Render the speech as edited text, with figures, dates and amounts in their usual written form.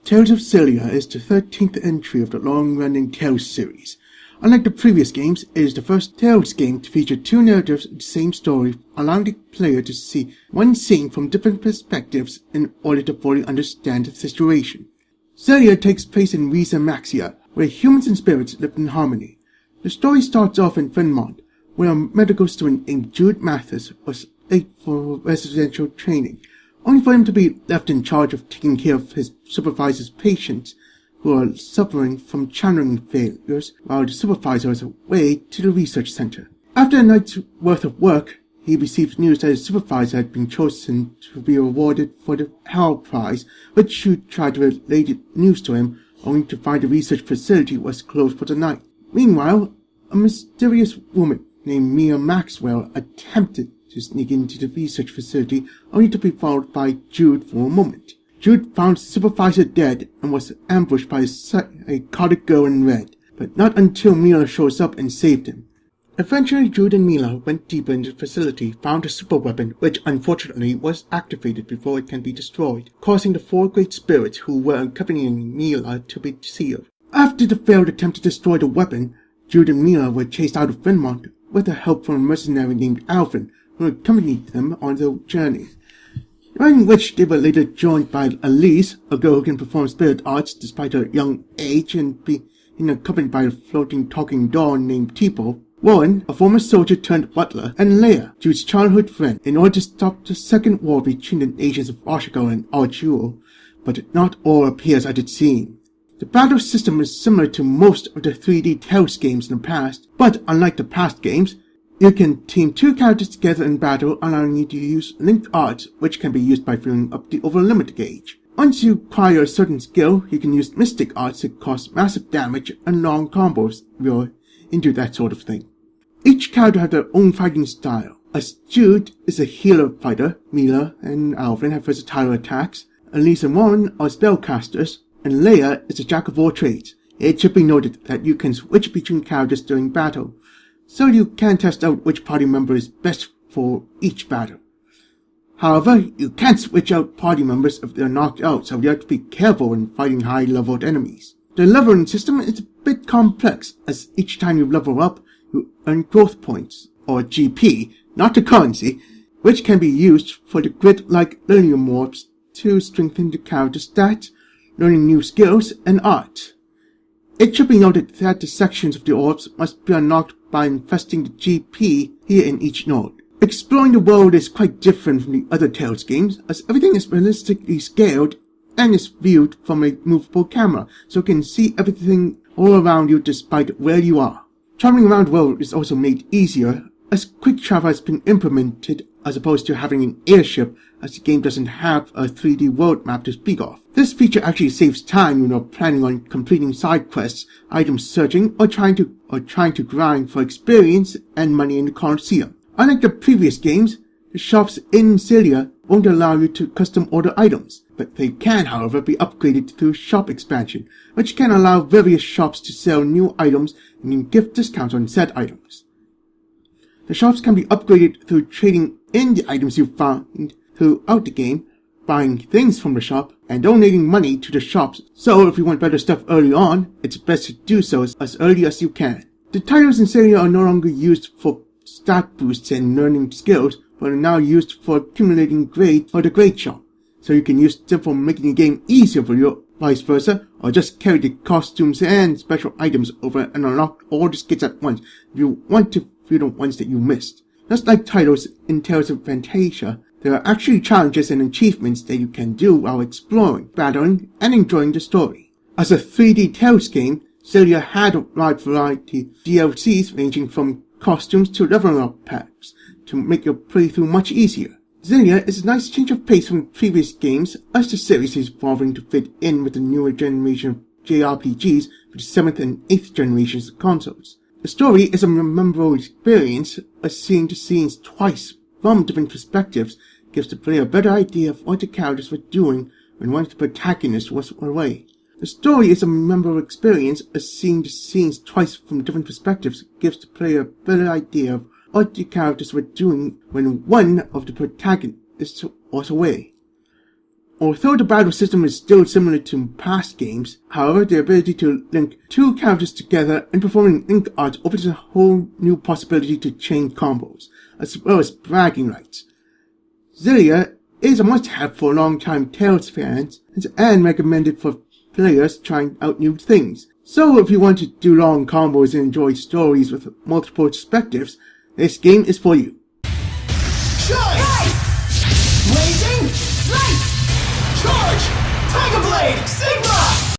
Tales of Xillia is the 13th entry of the long-running Tales series. Unlike the previous games, it is the first Tales game to feature two narratives of the same story, allowing the player to see one scene from different perspectives in order to fully understand the situation. Xillia takes place in Maxia, where humans and spirits live in harmony. The story starts off in Finmont, where a medical student named Jude Mathis was late for residential training, only for him to be left in charge of taking care of his supervisor's patients who are suffering from channeling failures while the supervisor is away to the research center. After a night's worth of work, he receives news that his supervisor had been chosen to be awarded for the Hell Prize, which Jude tried to relay the news to him, only to find the research facility was closed for the night. Meanwhile, a mysterious woman named Mia Maxwell attempted to sneak into the research facility, only to be followed by Jude for a moment. Jude found the supervisor dead and was ambushed by a psychotic girl in red, but not until Mila shows up and saved him. Eventually, Jude and Mila went deeper into the facility, found a superweapon, which unfortunately was activated before it can be destroyed, causing the four great spirits who were accompanying Mila to be sealed. After the failed attempt to destroy the weapon, Jude and Mila were chased out of Finmont with the help from a mercenary named Alvin, who accompanied them on their journey, during which they were later joined by Elise, a girl who can perform spirit arts despite her young age and being accompanied by a floating talking doll named Tipo, Warren, a former soldier turned butler, and Leia, Jude's childhood friend, in order to stop the second war between the nations of Oshigo and Arjul, but not all appears as it seems. The battle system is similar to most of the 3D Tales games in the past, but unlike the past games, you can team two characters together in battle, allowing you to use linked arts, which can be used by filling up the over limit gauge. Once you acquire a certain skill, you can use mystic arts that cause massive damage and long combos if you're into that sort of thing. Each character has their own fighting style. As Jude is a healer fighter, Mila and Alvin have versatile attacks, Elise and Warren are spellcasters, and Leia is a jack of all trades. It should be noted that you can switch between characters during battle, so you can test out which party member is best for each battle. However, you can't switch out party members if they're knocked out, so you have to be careful when fighting high-leveled enemies. The leveling system is a bit complex, as each time you level up, you earn growth points, or GP, not the currency, which can be used for the grid-like learning orbs to strengthen the character stats, learning new skills, and art. It should be noted that the sections of the orbs must be unlocked by investing the GP here in each node. Exploring the world is quite different from the other Tales games, as everything is realistically scaled and is viewed from a movable camera, so you can see everything all around you despite where you are. Traveling around the world is also made easier, as quick travel has been implemented as opposed to having an airship, as the game doesn't have a 3D world map to speak of. This feature actually saves time when you're planning on completing side quests, item searching, or trying to grind for experience and money in the Colosseum. Unlike the previous games, the shops in Xillia won't allow you to custom order items, but they can, however, be upgraded through shop expansion, which can allow various shops to sell new items and give discounts on said items. The shops can be upgraded through trading in the items you find throughout the game, buying things from the shop, and donating money to the shops, so if you want better stuff early on, it's best to do so as early as you can. The titles in Xillia are no longer used for stat boosts and learning skills, but are now used for accumulating grades for the grade shop, so you can use them for making the game easier for you, vice versa, or just carry the costumes and special items over and unlock all the skits at once if you want to view the ones that you missed. Just like titles in Tales of Fantasia, there are actually challenges and achievements that you can do while exploring, battling, and enjoying the story. As a 3D Tales game, Xillia had a wide variety of DLCs ranging from costumes to leveling up packs to make your playthrough much easier. Xillia is a nice change of pace from previous games, as the series is evolving to fit in with the newer generation of JRPGs for the 7th and 8th generations of consoles. The story is a memorable experience, as seeing the scenes twice from different perspectives gives the player a better idea of what the characters were doing when one of the protagonists was away. The story is a memorable experience, as seeing the scenes twice from different perspectives gives the player a better idea of what the characters were doing when one of the protagonists was away. Although the battle system is still similar to past games, however, the ability to link two characters together and performing link arts opens a whole new possibility to chain combos, as well as bragging rights. Xillia is a must-have for long-time Tales fans, and recommended for players trying out new things. So if you want to do long combos and enjoy stories with multiple perspectives, this game is for you. Shine! Light! Blazing! Light! Charge! Tiger Blade! Signal!